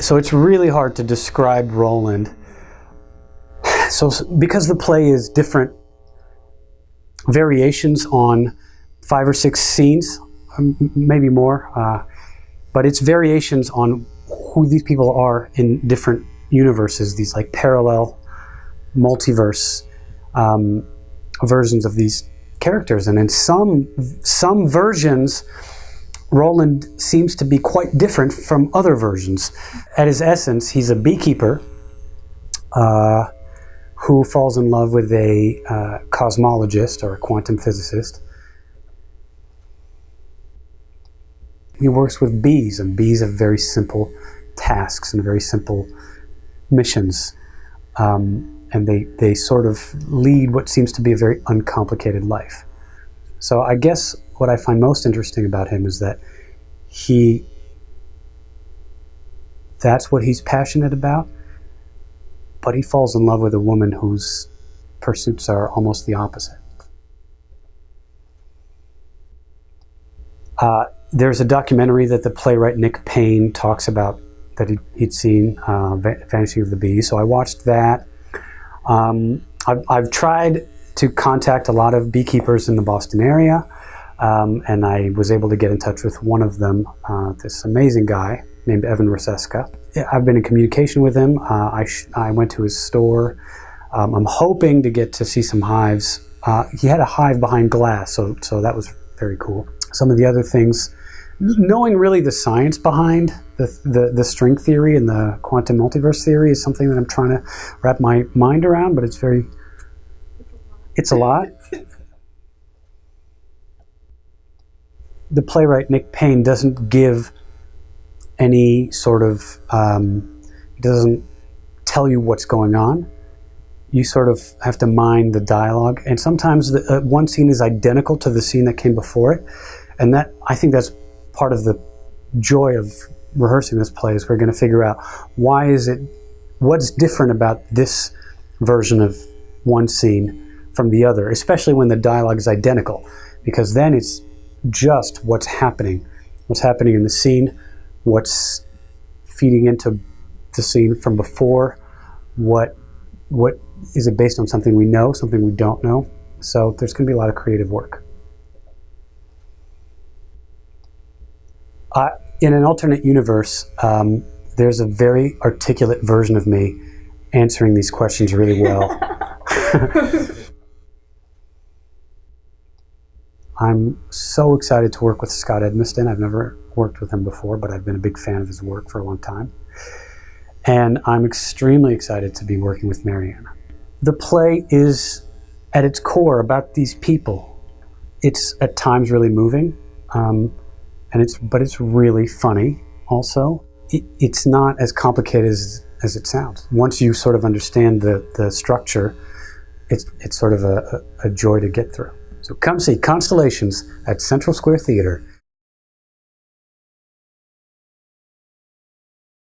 So it's really hard to describe Roland. So because the play is different variations on 5 or 6 scenes, maybe more, but it's variations on who these people are in different universes, these like parallel multiverse versions of these characters. And in some versions, Roland seems to be quite different from other versions. At his essence, he's a beekeeper who falls in love with a cosmologist or a quantum physicist. He works with bees, and bees have very simple tasks and very simple missions. And they sort of lead what seems to be a very uncomplicated life. So I guess what I find most interesting about him is that that's what he's passionate about, but he falls in love with a woman whose pursuits are almost the opposite. There's a documentary that the playwright Payne talks about that he'd seen, Vanishing of the Bee. So I watched that. I've tried to contact a lot of beekeepers in the Boston area, and I was able to get in touch with one of them, this amazing guy named Evan Roseska. I've been in communication with him. I went to his store. I'm hoping to get to see some hives. He had a hive behind glass, so that was very cool. Some of the other things, knowing really the science behind the string theory and the quantum multiverse theory is something that I'm trying to wrap my mind around, but it's a lot. The playwright Payne doesn't give any sort of, he doesn't tell you what's going on. You sort of have to mind the dialogue, and sometimes one scene is identical to the scene that came before it, and I think that's part of the joy of rehearsing this play, is we're going to figure out what's different about this version of one scene from the other, especially when the dialogue is identical, because then it's just what's happening in the scene, what's feeding into the scene from before, what is it based on something we know, something we don't know. So there's going to be a lot of creative work. In an alternate universe, there's a very articulate version of me answering these questions really well. I'm so excited to work with Scott Edmiston. I've never worked with him before, but I've been a big fan of his work for a long time. And I'm extremely excited to be working with Marianne. The play is, at its core, about these people. It's at times really moving, but it's really funny also. It's not as complicated as it sounds. Once you sort of understand the structure, it's sort of a joy to get through. So come see Constellations at Central Square Theater